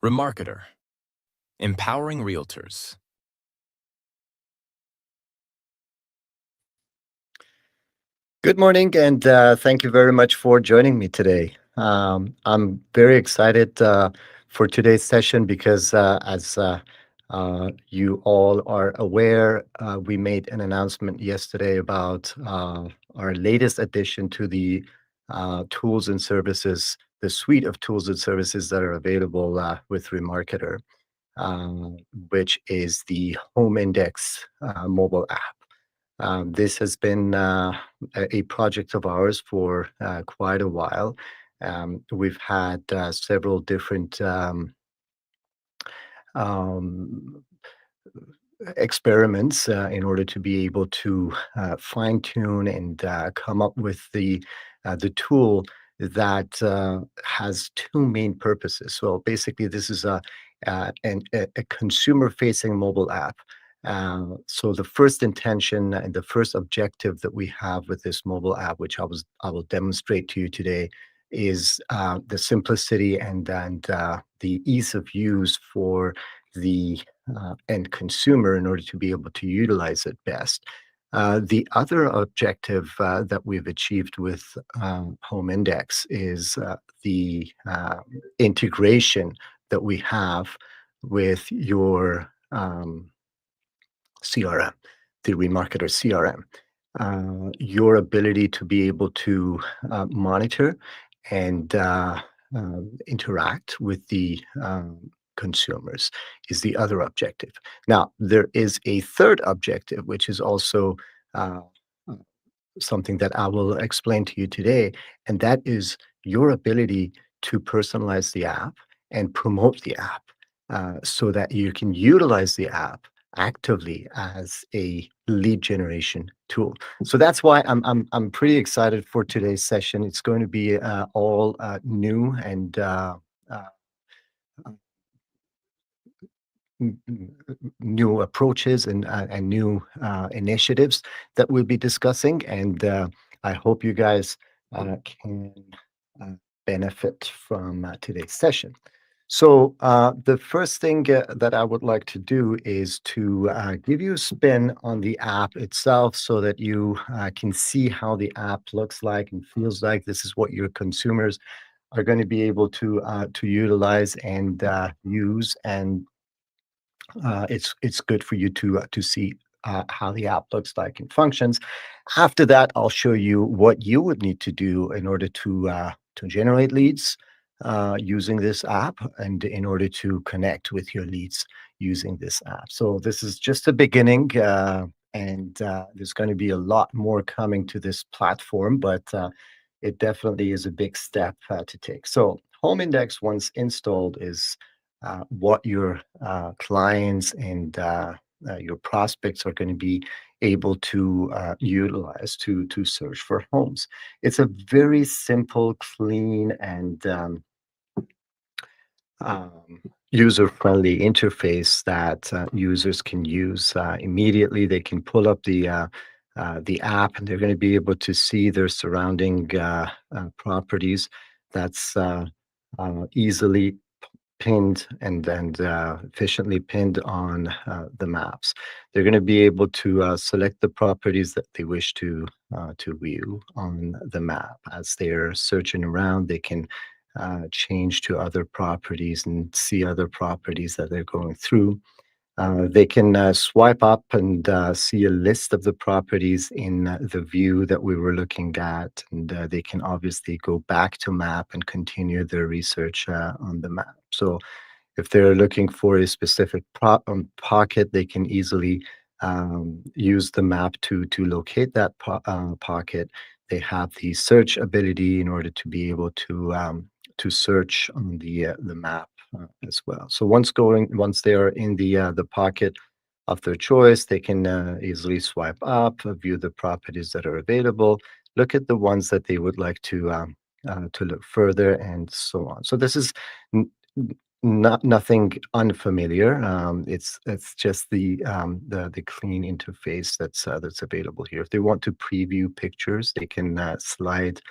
REMARKETER, empowering realtors. Good morning, and thank you very much for joining me today. I'm very excited for today's session because, as you all are aware, we made an announcement yesterday about our latest addition to the tools and services, the suite of tools and services that are available with ReMarketer, which is the Home Index mobile app. This has been a project of ours for quite a while. We've had several different um, experiments in order to be able to fine tune and come up with the tool that has two main purposes. So basically, this is a consumer facing mobile app. So the first intention and the first objective that we have with this mobile app, which I will demonstrate to you today, is the simplicity and the ease of use for the end consumer in order to be able to utilize it best. The other objective that we've achieved with Home Index is the integration that we have with your CRM, the Remarketer CRM. Your ability to be able to monitor and interact with the consumers is the other objective. Now, there is a third objective, which is also uh, something that I will explain to you today, and that is your ability to personalize the app and promote the app so that you can utilize the app actively as a lead generation tool. So that's why I'm pretty excited for today's session. It's going to be all new and uh, new approaches and new initiatives that we'll be discussing. And I hope you guys can uh, benefit from today's session. So the first thing that I would like to do is to give you a spin on the app itself so that you can see how the app looks like and feels like. This is what your consumers are going to be able to utilize and use, and it's good for you to see how the app looks like and functions. After that, I'll show you what you would need to do in order to generate leads using this app, and in order to connect with your leads using this app. So this is just the beginning, and there's going to be a lot more coming to this platform, but it definitely is a big step to take. So Home Index, once installed, is what your clients and your prospects are going to be able to utilize to search for homes. It's a very simple, clean, and um, user-friendly interface that users can use immediately. They can pull up the app, and they're going to be able to see their surrounding properties. That's easily pinned and efficiently pinned on the maps. They're going to be able to select the properties that they wish to view on the map. As they're searching around, they can change to other properties and see other properties that they're going through. They can swipe up and see a list of the properties in the view that we were looking at, and they can obviously go back to map and continue their research on the map. So if they're looking for a specific pocket, they can easily use the map to locate that pocket. They have the search ability in order to be able to search on the map as well. So once they are in the pocket of their choice, they can easily swipe up, view the properties that are available. look at the ones that they would like to look further, and so on. So this is n- nothing unfamiliar. It's just the clean interface that's available here. If they want to preview pictures, they can slide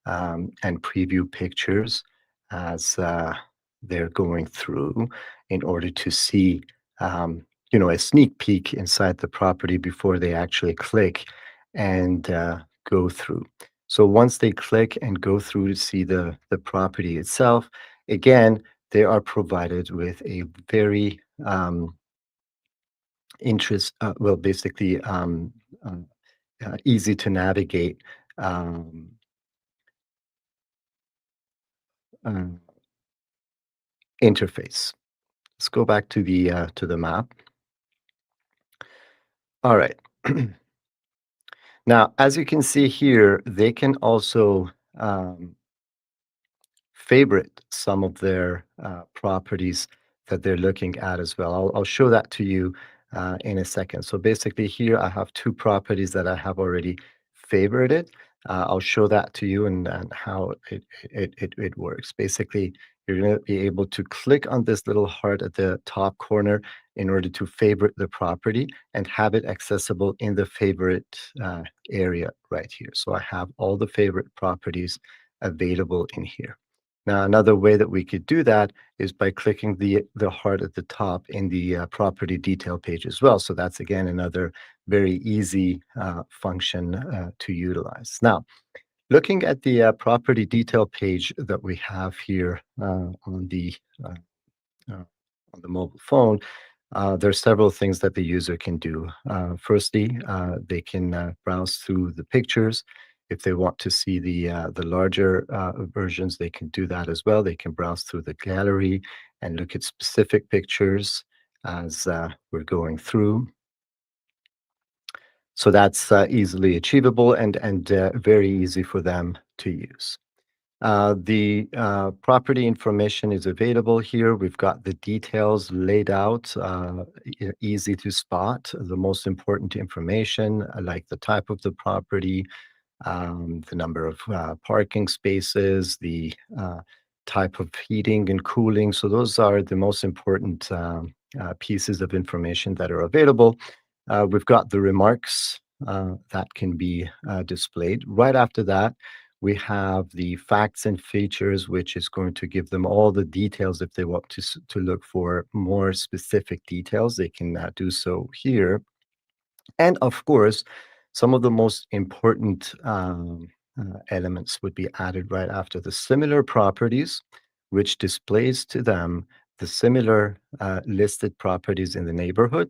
and preview pictures as they're going through in order to see, a sneak peek inside the property before they actually click and go through. So once they click and go through to see the property itself, again, they are provided with a very basically uh, easy to navigate um, uh, interface. Let's go back to the map. All right. Now, as you can see here, they can also um, favorite some of their properties that they're looking at as well. I'll show that to you in a second. So basically here I have two properties that I have already favorited. I'll show that to you and how it works. Basically, you're going to be able to click on this little heart at the top corner in order to favorite the property and have it accessible in the favorite area right here. So I have all the favorite properties available in here. Now, another way that we could do that is by clicking the heart at the top in the property detail page as well. So that's again another very easy function to utilize. Now, looking at the property detail page that we have here uh, uh, on the mobile phone, there are several things that the user can do. Firstly, they can browse through the pictures. If they want to see the larger versions, they can do that as well. They can browse through the gallery and look at specific pictures as we're going through. So that's easily achievable and very easy for them to use. The property information is available here. We've got the details laid out, easy to spot. The most important information, like the type of the property, the number of parking spaces, the type of heating and cooling. So those are the most important pieces of information that are available. We've got the remarks that can be displayed. Right after that, we have the facts and features, which is going to give them all the details. If they want to look for more specific details, they can do so here. And of course, some of the most important elements would be added right after the similar properties, which displays to them the similar listed properties in the neighborhood,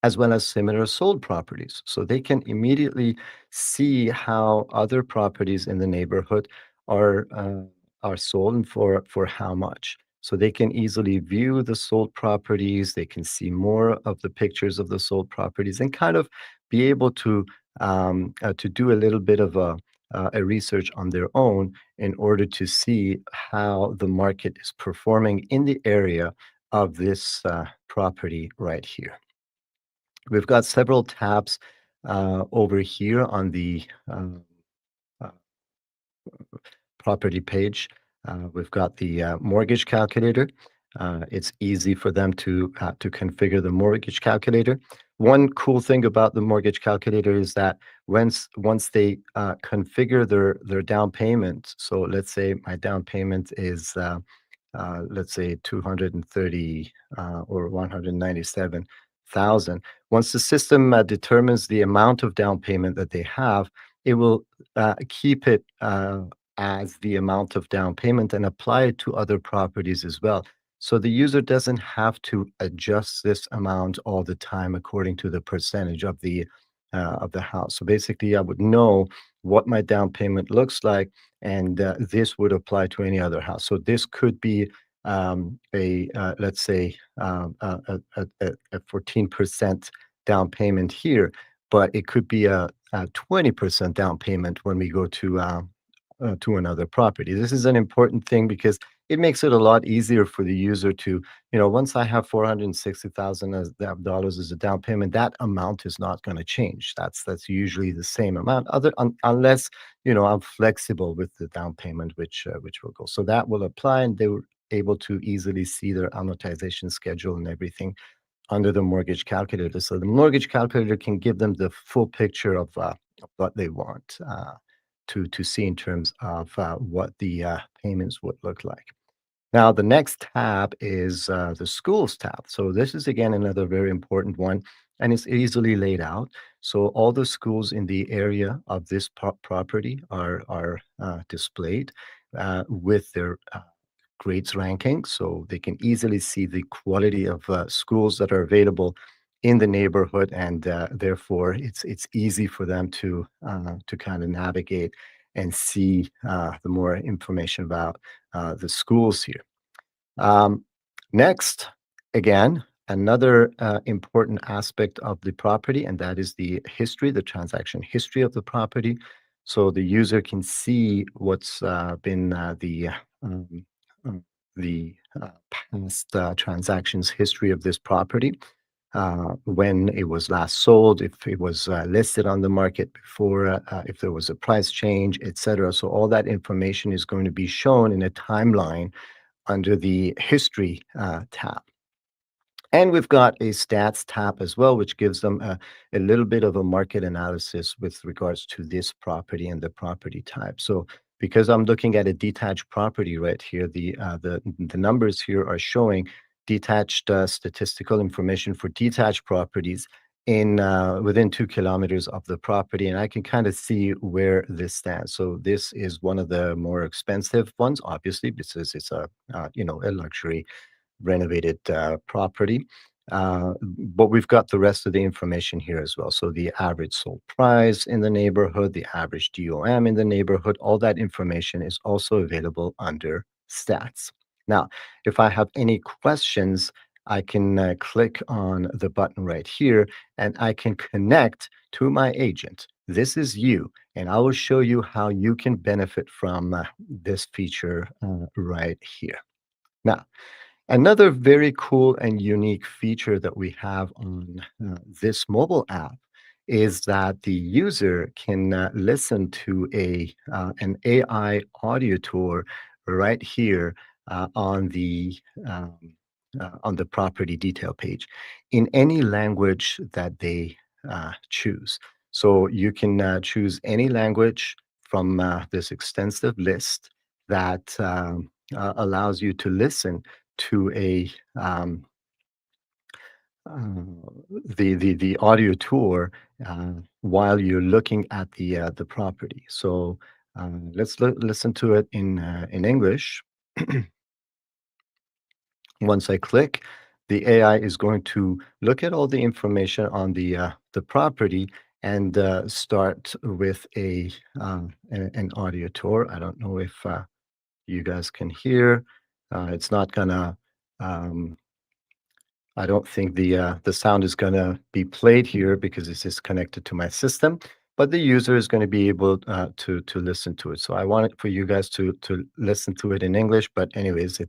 as well as similar sold properties. So they can immediately see how other properties in the neighborhood are sold and for how much. So they can easily view the sold properties. They can see more of the pictures of the sold properties and kind of be able to do a little bit of a research on their own in order to see how the market is performing in the area of this property right here. We've got several tabs over here on the uh, property page. We've got the mortgage calculator. It's easy for them to configure the mortgage calculator. One cool thing about the mortgage calculator is that once they configure their down payment, so let's say my down payment is let's say 230 or 197,000. Once the system determines the amount of down payment that they have, it will keep it as the amount of down payment and apply it to other properties as well. So the user doesn't have to adjust this amount all the time according to the percentage of the house. So basically, I would know what my down payment looks like, and this would apply to any other house. So this could be a let's say a 14% down payment here, but it could be a 20% down payment when we go to to another property. This is an important thing because it makes it a lot easier for the user to, once I have 460,000 as dollars as a down payment, that amount is not going to change. That's usually the same amount, unless I'm flexible with the down payment, which will go. So that will apply, and they were able to easily see their amortization schedule and everything under the mortgage calculator. So the mortgage calculator can give them the full picture of what they want to see in terms of what the payments would look like. Now, the next tab is the schools tab. So this is again another very important one, and it's easily laid out. So all the schools in the area of this property are displayed with their grades ranking, so they can easily see the quality of schools that are available in the neighborhood, and therefore it's easy for them to kind of navigate and see the more information about the schools here. Um, Next, again, another important aspect of the property, and that is the history, the transaction history of the property. So the user can see what's been um, uh, the past transactions history of this property, when it was last sold, if it was listed on the market before, if there was a price change, etc. So all that information is going to be shown in a timeline under the History tab. And we've got a Stats tab as well, which gives them a little bit of a market analysis with regards to this property and the property type. So because I'm looking at a detached property right here, the numbers here are showing detached statistical information for detached properties in within 2 kilometers of the property, and I can kind of see where this stands. So this is one of the more expensive ones, obviously, because it's a luxury renovated property. But we've got the rest of the information here as well. So the average sold price in the neighborhood, the average DOM in the neighborhood, all that information is also available under stats. Now, if I have any questions, I can click on the button right here and I can connect to my agent. This is you, and I will show you how you can benefit from this feature right here. Now, another very cool and unique feature that we have on this mobile app is that the user can listen to an AI audio tour right here um, on the property detail page in any language that they choose. So you can choose any language from this extensive list that allows you to listen to um, uh, the audio tour while you're looking at the property. So let's listen to it in English. Once I click, the AI is going to look at all the information on the property and start with an audio tour. I don't know if you guys can hear. It's not gonna. Um, I don't think the sound is gonna be played here because this is connected to my system, but the user is going to be able to listen to it. So I want it for you guys to listen to it in English, but anyways, it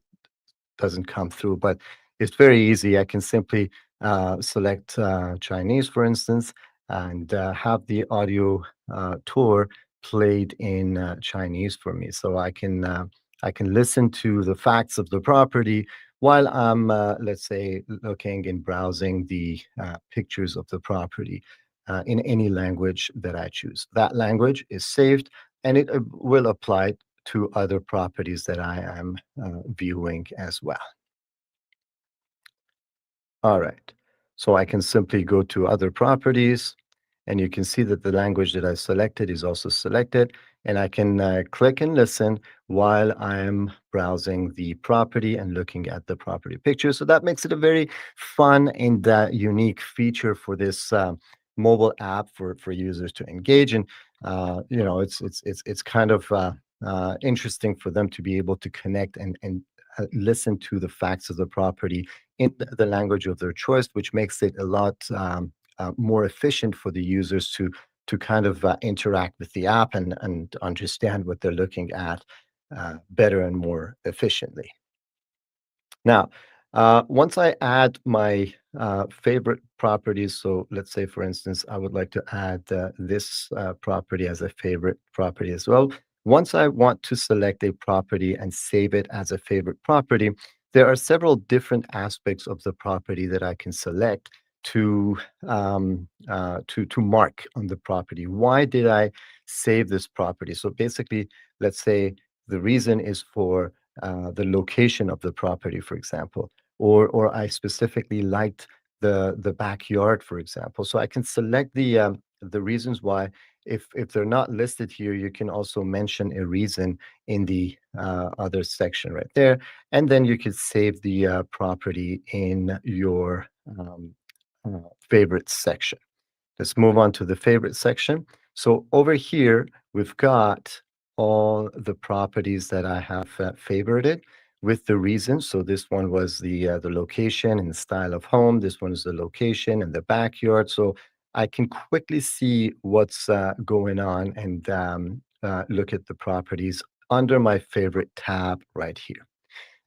doesn't come through. But it's very easy. I can simply select Chinese, for instance, and have the audio tour played in Chinese for me. So I can listen to the facts of the property while I'm, let's say, looking and browsing the pictures of the property in any language that I choose. That language is saved, and it will apply to other properties that I am viewing as well. All right. So I can simply go to other properties, and you can see that the language that I selected is also selected, and I can click and listen while I'm browsing the property and looking at the property picture. So that makes it a very fun and unique feature for this mobile app for users to engage. And it's kind of interesting for them to be able to connect and listen to the facts of the property in the language of their choice, which makes it a lot more efficient for the users to kind of interact with the app and understand what they're looking at better and more efficiently. Now, once I add my favorite properties, so let's say, for instance, I would like to add this property as a favorite property as well. Once I want to select a property and save it as a favorite property, there are several different aspects of the property that I can select to to mark on the property. Why did I save this property? So basically, let's say the reason is for the location of the property, for example, or I specifically liked the backyard, for example. So I can select the reasons why. If they're not listed here, you can also mention a reason in the other section right there, and then you could save the property in your favorites section. Let's move on to the favorite section. So over here, we've got all the properties that I have favorited with the reasons. So this one was the location and the style of home. This one is the location and the backyard. So I can quickly see what's going on and look at the properties under my favorite tab right here.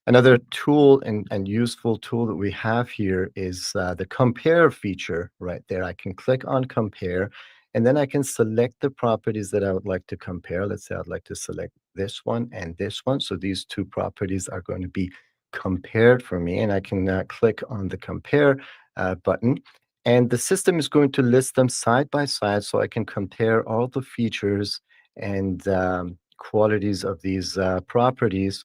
Another tool and useful tool that we have here is the compare feature right there. I can click on compare, and then I can select the properties that I would like to compare. Let's say I'd like to select this one and this one. So these two properties are going to be compared for me, and I can click on the compare button. And the system is going to list them side by side so I can compare all the features and qualities of these properties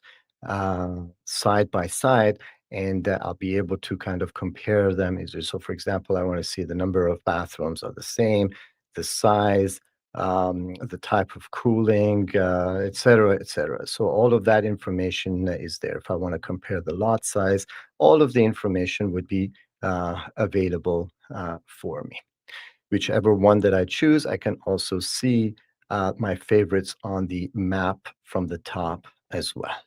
side by side, and I'll be able to kind of compare them. So, for example, I want to see the number of bathrooms are the same, the size, the type of cooling, et cetera, et cetera. So all of that information is there. If I want to compare the lot size, all of the information would be available for me. Whichever one that I choose, I can also see my favorites on the map from the top as well.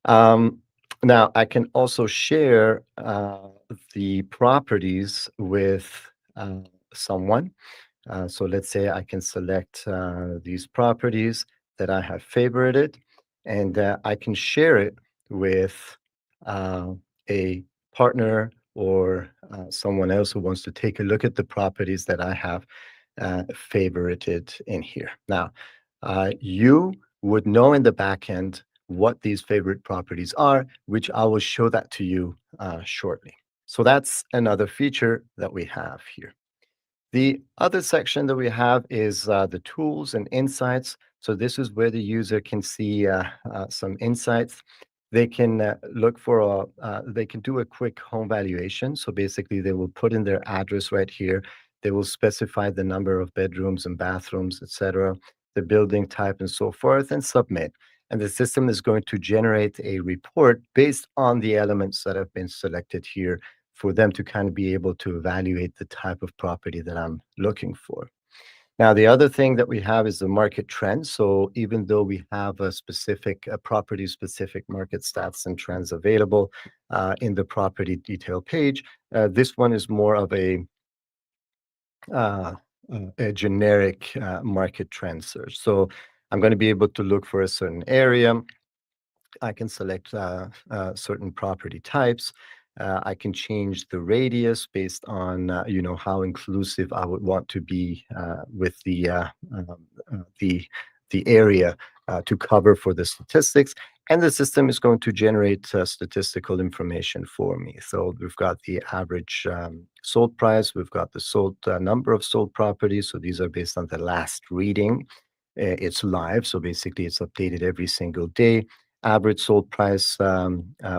Um, Now, I can also share the properties with uh, someone. So let's say I can select these properties that I have favorited, and I can share it with uh, a partner or someone else who wants to take a look at the properties that I have favorited in here. Now, you would know in the back end what these favorite properties are, which I will show that to you shortly. So that's another feature that we have here. The other section that we have is the tools and insights. So this is where the user can see some insights. They can look for they can do a quick home valuation. So basically they will put in their address right here. They will specify the number of bedrooms and bathrooms, etc., the building type and so forth, and submit. And the system is going to generate a report based on the elements that have been selected here for them to kind of be able to evaluate the type of property that I'm looking for. Now, the other thing that we have is the market trends. So even though we have a specific property-specific market stats and trends available in the property detail page, this one is more of uh, a generic market trend search. So I'm going to be able to look for a certain area. I can select certain property types. I can change the radius based on how inclusive I would want to be with the the area to cover for the statistics. And the system is going to generate statistical information for me. So we've got the average sold price. We've got the sold number of sold properties. So these are based on the last reading. It's live, so basically it's updated every single day. Average sold price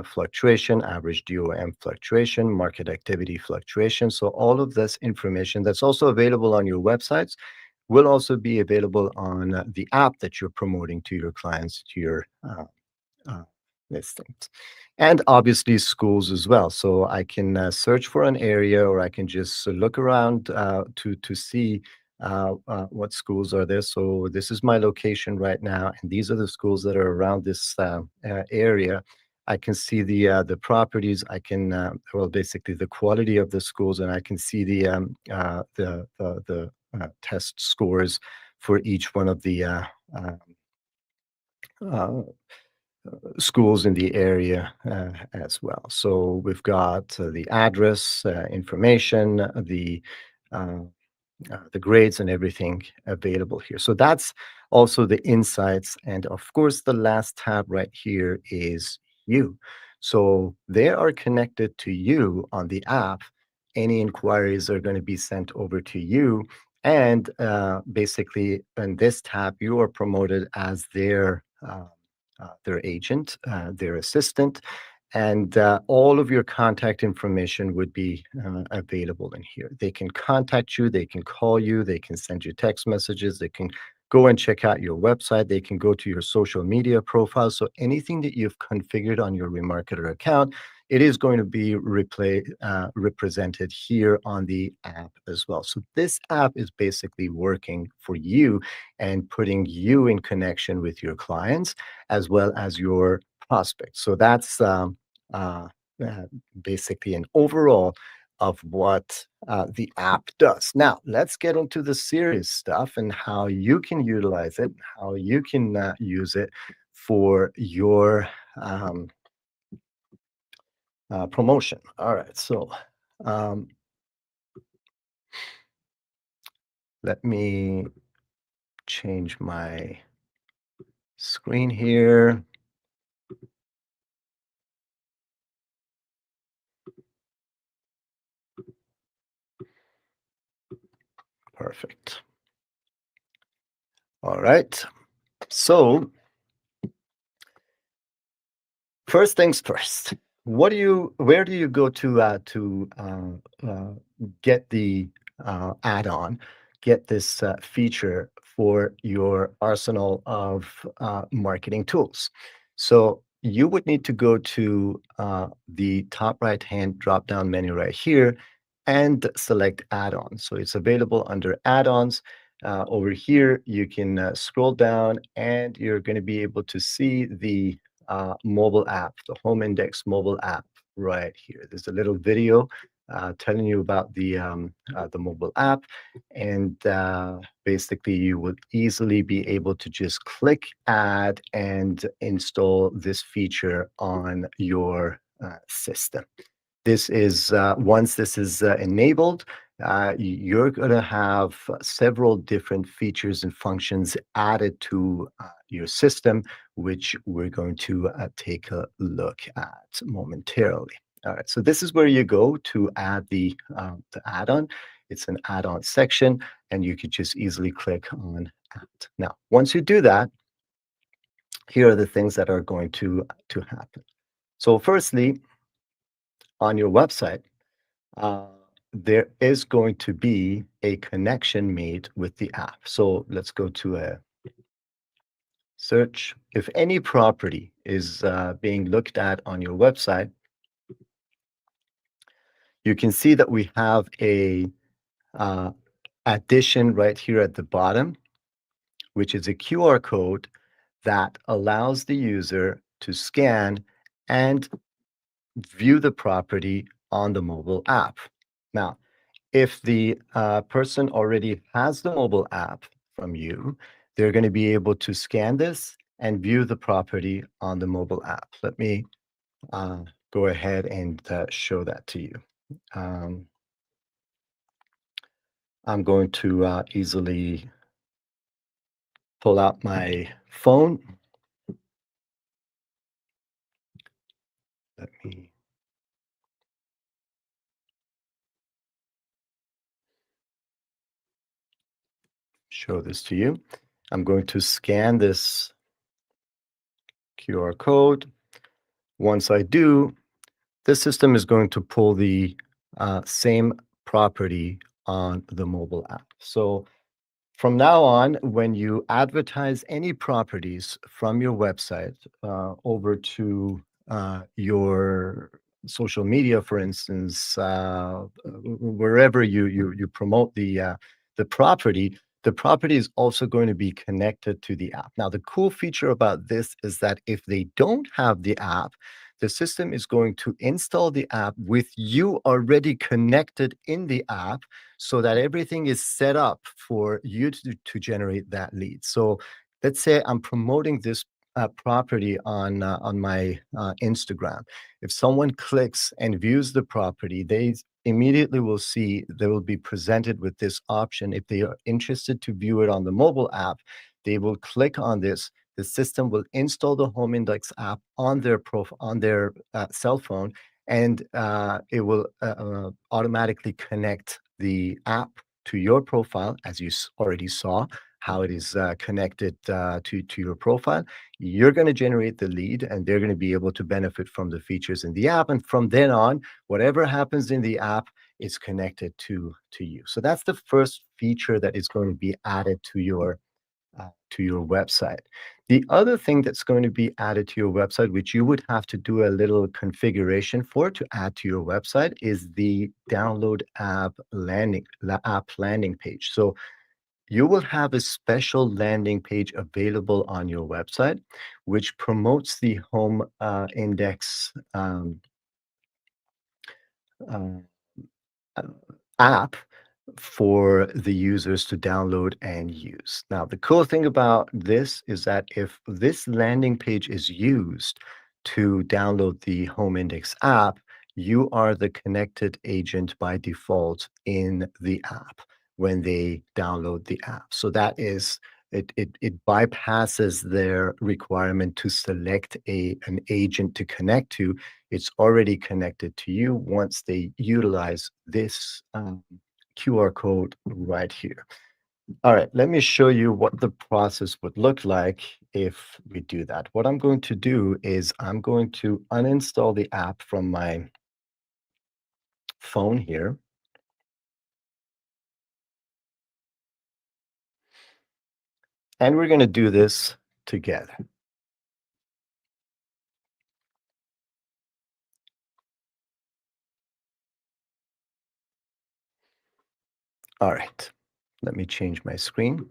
fluctuation, average DOM fluctuation, market activity fluctuation. So all of this information that's also available on your websites will also be available on the app that you're promoting to your clients, to your uh, listings. And obviously schools as well. So I can search for an area, or I can just look around to see what schools are there. So this is my location right now, and these are the schools that are around this area. I can see the properties. I can well, basically the quality of the schools, and I can see the test scores for each one of the uh, schools in the area as well. So we've got the address information, uh, the grades and everything available here. So that's also the insights. And of course, the last tab right here is you. So they are connected to you on the app. Any inquiries are going to be sent over to you. And basically, in this tab, you are promoted as their agent, their assistant, and all of your contact information would be available in here. They can contact you, they can call you, they can send you text messages, they can go and check out your website, they can go to your social media profile. So anything that you've configured on your Remarketer account, it is going to be represented here on the app as well. So this app is basically working for you and putting you in connection with your clients as well as your prospects. So that's uh, uh, basically an overall of what the app does. Now, let's get into the serious stuff and how you can utilize it, how you can use it for your promotion. All right, so um, let me change my screen here. Perfect. All right. So first things first. Where do you go to get the add-on, get this feature for your arsenal of marketing tools? So you would need to go to the top right-hand drop-down menu right here and select add-ons. So it's available under add-ons. Over here, you can scroll down and you're going to be able to see the mobile app, the home index mobile app right here. There's a little video telling you about the mobile app, and basically you would easily be able to just click add and install this feature on your system. This is once this is enabled, you're going to have several different features and functions added to your system, which we're going to take a look at momentarily. All right, so this is where you go to add the add-on. It's an add-on section, and you could just easily click on add. Now, once you do that, here are the things that are going to happen. So firstly, on your website, uh, there is going to be a connection made with the app. So let's go to a search. If any property is being looked at on your website, you can see that we have a uh, addition right here at the bottom, which is a QR code that allows the user to scan and view the property on the mobile app. Now, if the person already has the mobile app from you, they're going to be able to scan this and view the property on the mobile app. Let me uh, go ahead and show that to you. Um, I'm going to easily pull out my phone. Let me show this to you. I'm going to scan this QR code. Once I do, the system is going to pull the same property on the mobile app. So from now on, when you advertise any properties from your website over to your social media, for instance, wherever you promote the property is also going to be connected to the app. Now, the cool feature about this is that if they don't have the app, the system is going to install the app with you already connected in the app so that everything is set up for you to generate that lead. So let's say I'm promoting this property on my Instagram. If someone clicks and views the property, they immediately will see they will be presented with this option. If they are interested to view it on the mobile app, they will click on this. The system will install the Home Index app on their cell phone, and it will automatically connect the app to your profile, as you already saw how it is connected to your profile. You're going to generate the lead, and they're going to be able to benefit from the features in the app. And from then on, whatever happens in the app is connected to you. So that's the first feature that is going to be added to your website. The other thing that's going to be added to your website, which you would have to do a little configuration for to add to your website, is the download app landing page. So you will have a special landing page available on your website, which promotes the Home Index uh, uh, app for the users to download and use. Now, the cool thing about this is that if this landing page is used to download the Home Index app, you are the connected agent by default in the app when they download the app. So that is it bypasses their requirement to select an agent to connect to. It's already connected to you once they utilize this QR code right here. All right, let me show you what the process would look like if we do that. What I'm going to do is I'm going to uninstall the app from my phone here. And we're going to do this together. All right, let me change my screen.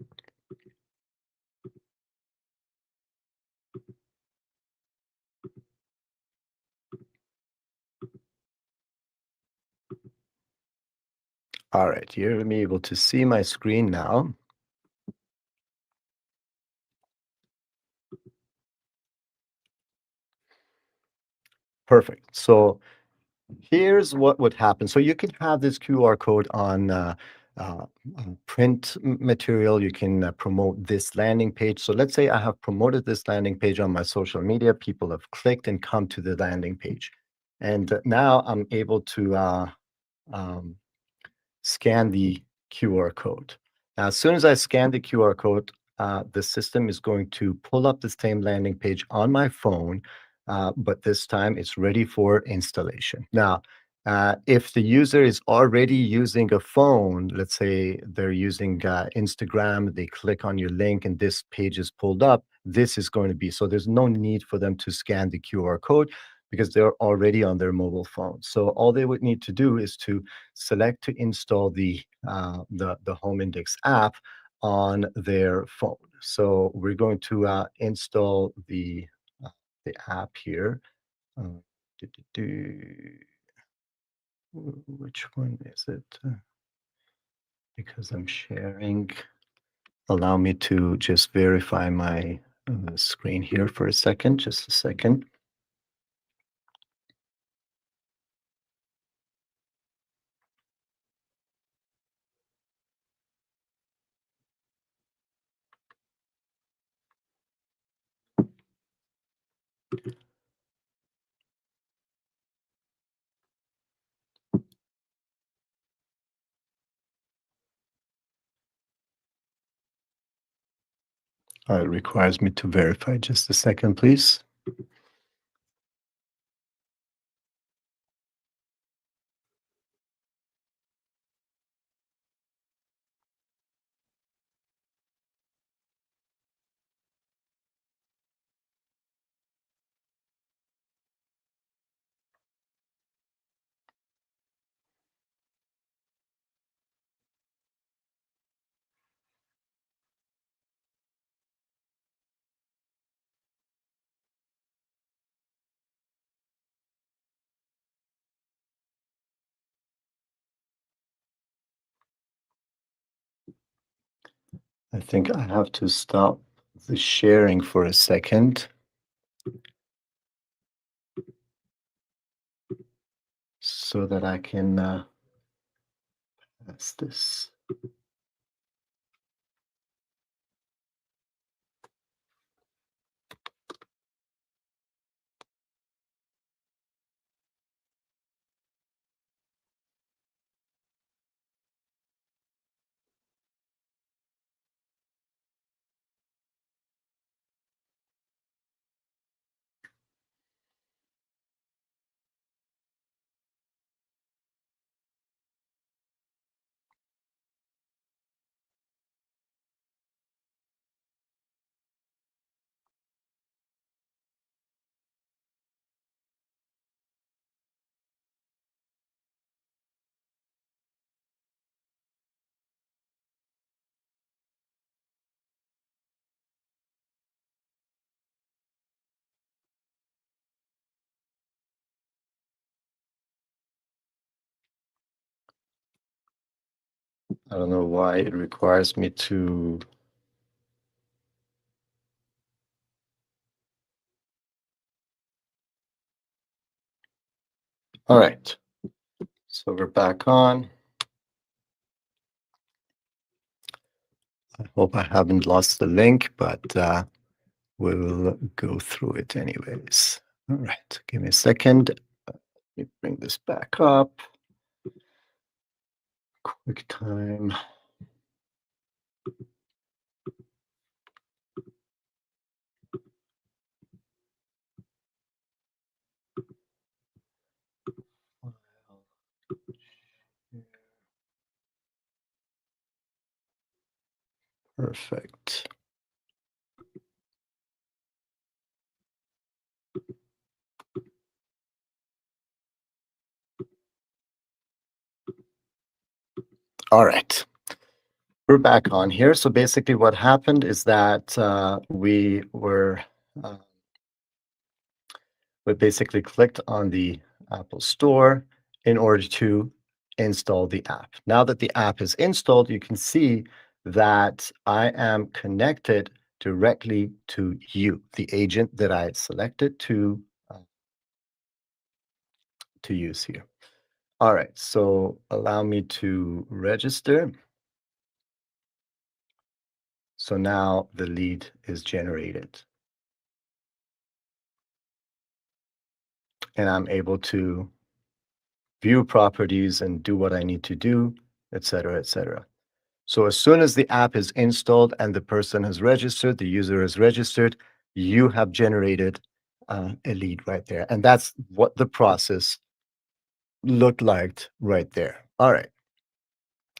All right, you're going to be able to see my screen now. Perfect. So here's what would happen. So you can have this QR code uh, on print material. You can promote this landing page. So let's say I have promoted this landing page on my social media. People have clicked and come to the landing page. And now I'm able to um, scan the QR code. Now, as soon as I scan the QR code, the system is going to pull up the same landing page on my phone, but this time it's ready for installation. Now, if the user is already using a phone, let's say they're using Instagram, they click on your link and this page is pulled up, this is going to be, so there's no need for them to scan the QR code because they're already on their mobile phone. So all they would need to do is to select to install the Home Index app on their phone. So we're going to install the app here. Uh, do, do, do. Which one is it? Because I'm sharing. Allow me to just verify my screen here for a second. Just a second. It requires me to verify. Just a second, please. I think I have to stop the sharing for a second so that I can pass this. I don't know why it requires me to. All right, so we're back on. I hope I haven't lost the link, but we'll go through it anyways. All right, give me a second. Let me bring this back up. Quick time. Perfect. All right. We're back on here. So basically what happened is that uh, we basically clicked on the Apple Store in order to install the app. Now that the app is installed, you can see that I am connected directly to you, the agent that I selected to use here. All right, so allow me to register. So now the lead is generated and I'm able to view properties and do what I need to do, et cetera, et cetera. So as soon as the app is installed and the person has registered, the user is registered, you have generated a lead right there. And that's what the process looked like right there. All right.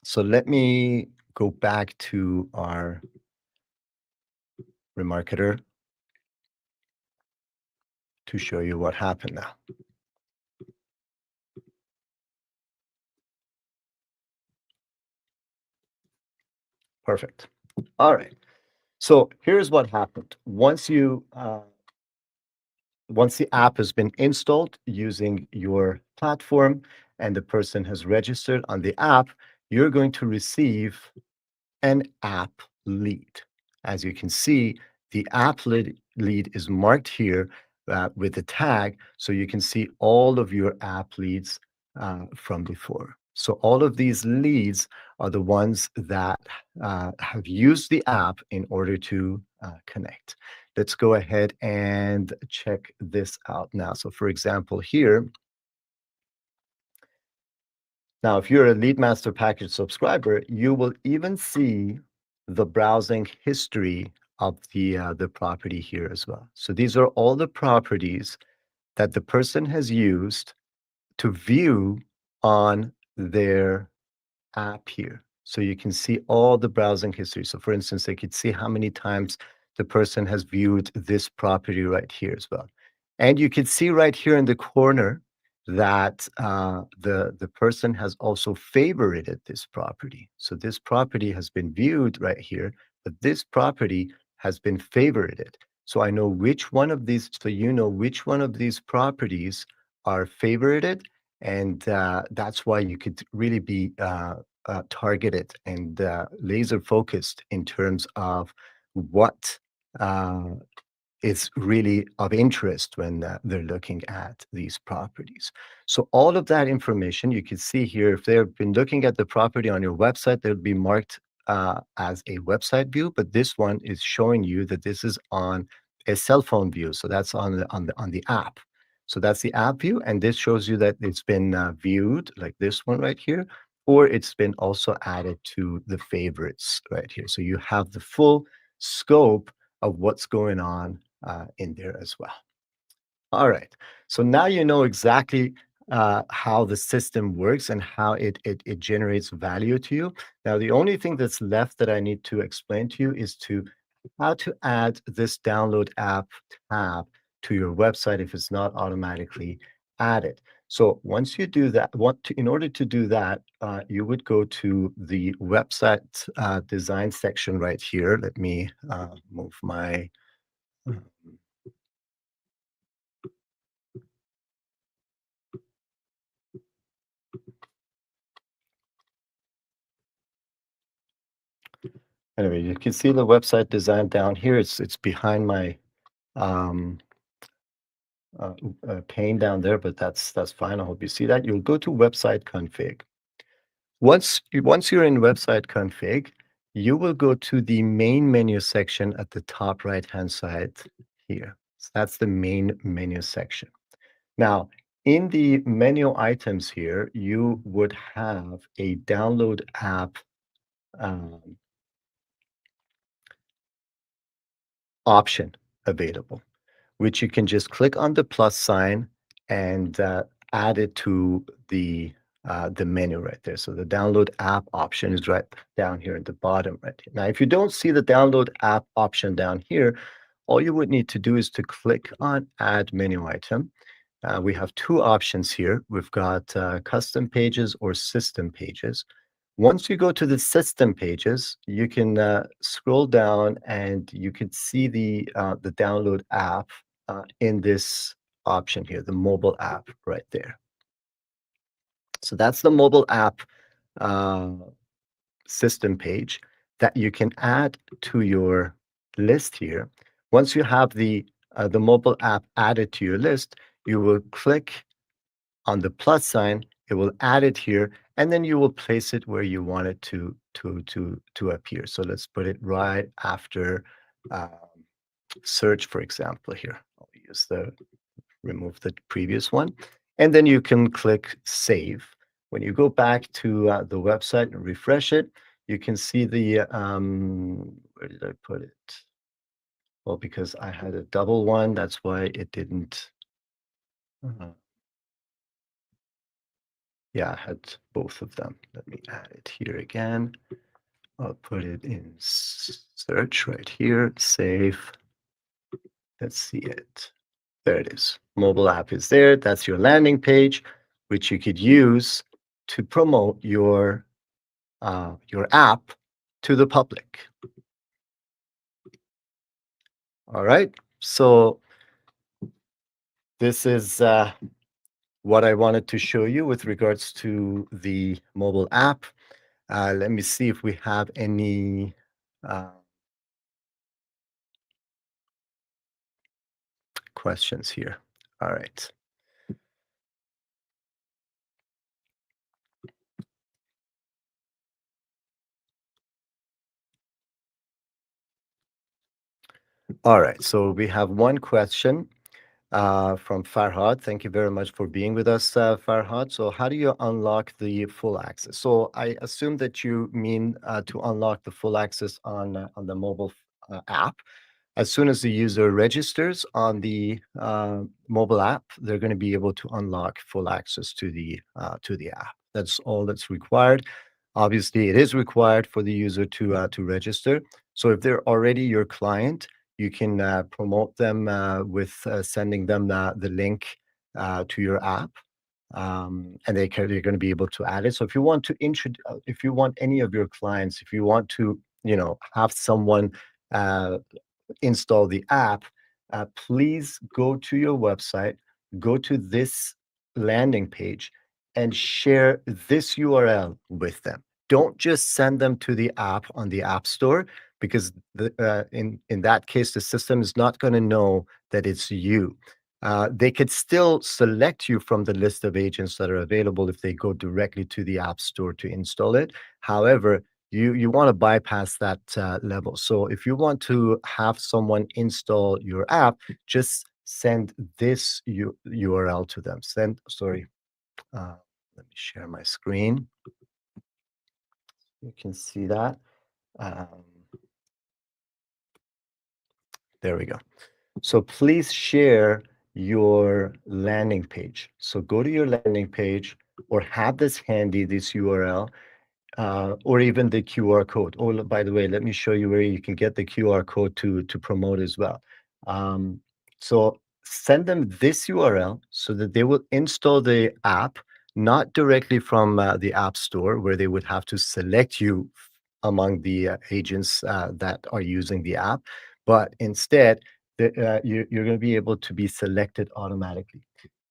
So let me go back to our remarketer to show you what happened now. Perfect. All right. So here's what happened. Once the app has been installed using your platform and the person has registered on the app, you're going to receive an app lead. As you can see, the lead is marked here with the tag, so you can see all of your app leads from before. So all of these leads are the ones that have used the app in order to connect. Let's go ahead and check this out now. So for example, here, now, if you're a LeadMaster package subscriber, you will even see the browsing history of the property here as well. So these are all the properties that the person has used to view on their app here. So you can see all the browsing history. So for instance, they could see how many times the person has viewed this property right here as well. And you can see right here in the corner that the person has also favorited this property. So this property has been viewed right here, but this property has been favorited. So I know which one of these, so you know which one of these properties are favorited, and that's why you could really be targeted and laser focused in terms of what uh, is really of interest when they're looking at these properties. So all of that information you can see here, if they've been looking at the property on your website, they'll be marked as a website view, but this one is showing you that this is on a cell phone view. So that's on the app. So that's the app view, and this shows you that it's been viewed like this one right here, or it's been also added to the favorites right here. So you have the full scope of what's going on in there as well. All right. So now you know exactly how the system works and how it generates value to you. Now, the only thing that's left that I need to explain to you is to how to add this download app tab to your website if it's not automatically added. So once you do that, in order to do that, you would go to the website design section right here. Let me move my anyway, you can see the website design down here. It's behind my um, pane down there, but that's fine. I hope you see that. You'll go to website config. Once you're in website config, you will go to the main menu section at the top right-hand side here. So that's the main menu section. Now, in the menu items here, you would have a download app um, option available, which you can just click on the plus sign and add it to the menu right there. So the download app option is right down here at the bottom right here. Now, if you don't see the download app option down here, all you would need to do is to click on add menu item. We have two options here. We've got custom pages or system pages. Once you go to the system pages, you can scroll down and you can see the download app in this option here, the mobile app right there. So that's the mobile app uh, system page that you can add to your list here. Once you have the mobile app added to your list, you will click on the plus sign, it will add it here, and then you will place it where you want it to appear. So let's put it right after um, search, for example, here. I'll remove the previous one, and then you can click save. When you go back to the website and refresh it, you can see where did I put it? Well, because I had a double one, that's why it didn't. uh, Yeah, I had both of them. Let me add it here again. I'll put it in search right here, save. Let's see it. There it is. Mobile app is there. That's your landing page, which you could use to promote your app to the public. All right. So this is what I wanted to show you with regards to the mobile app. Let me see if we have any questions here. All right. All right. So we have one question from Farhad. Thank you very much for being with us, Farhad. So, how do you unlock the full access? So, I assume that you mean to unlock the full access on the mobile app. As soon as the user registers on the mobile app, they're going to be able to unlock full access to the app. That's all that's required. Obviously, it is required for the user to register. So if they're already your client, you can promote them with sending them the link to your app, and they're going to be able to add it. So if you want to if you want any of your clients, if you want to, have someone uh, install the app, please go to your website, go to this landing page, and share this URL with them. don't just send them to the app on the App Store because in that case, the system is not going to know that it's you. They could still select you from the list of agents that are available if they go directly to the App Store to install it. However, you want to bypass that level. So if you want to have someone install your app, just send this URL to them. Sorry, uh, let me share my screen. You can see that. Um, there we go. So please share your landing page. So go to your landing page or have this handy, this URL, or even the QR code. Oh, by the way, let me show you where you can get the QR code to promote as well. Um, so send them this URL so that they will install the app, not directly from the App Store, where they would have to select you among the agents that are using the app, but instead, you're going to be able to be selected automatically.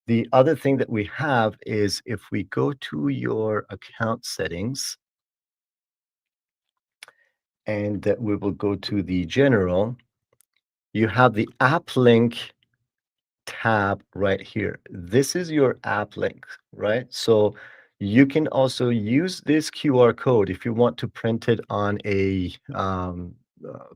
The other thing that we have is if we go to your account settings, and that we will go to the general, you have the app link tab right here. This is your app link, right? So you can also use this QR code if you want to print it on a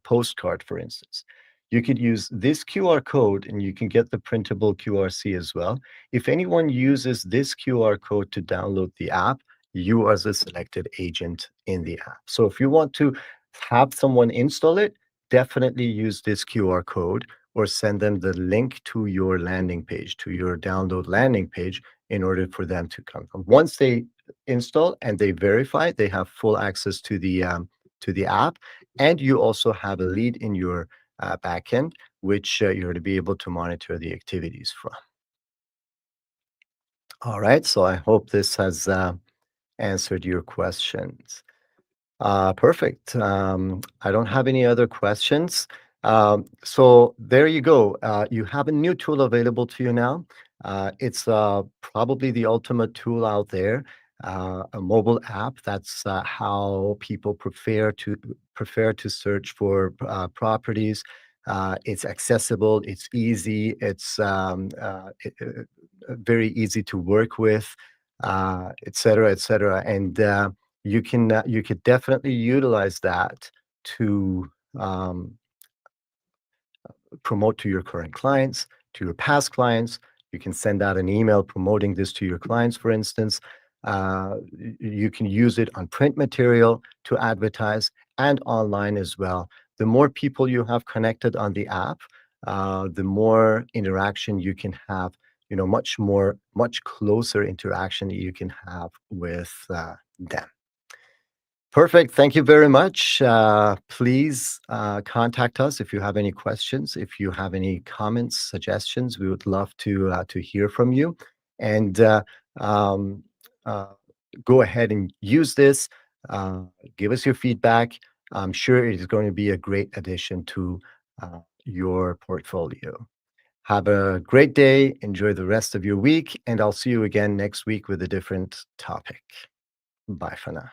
postcard, for instance. You could use this QR code and you can get the printable QRC as well. If anyone uses this QR code to download the app, you are the selected agent in the app. So if you want to have someone install it, definitely use this QR code or send them the link to your landing page, to your download landing page, in order for them to come. Once they install and they verify, they have full access to the app, and you also have a lead in your backend, which you're to be able to monitor the activities from. All right, so I hope this has answered your questions. Perfect. I don't have any other questions. So there you go. You have a new tool available to you now. It's probably the ultimate tool out there. A mobile app. That's how people prefer to search for properties. It's accessible. It's easy. It's very easy to work with, et cetera, et cetera. And you could definitely utilize that to um, promote to your current clients, to your past clients. You can send out an email promoting this to your clients, for instance. You can use it on print material to advertise and online as well. The more people you have connected on the app, the more interaction you can have, much closer interaction you can have with them. Perfect. Thank you very much. Please contact us if you have any questions. If you have any comments, suggestions, we would love to hear from you. And um, uh, go ahead and use this. Uh, Give us your feedback. I'm sure it is going to be a great addition to your portfolio. Have a great day. Enjoy the rest of your week, and I'll see you again next week with a different topic. Bye for now.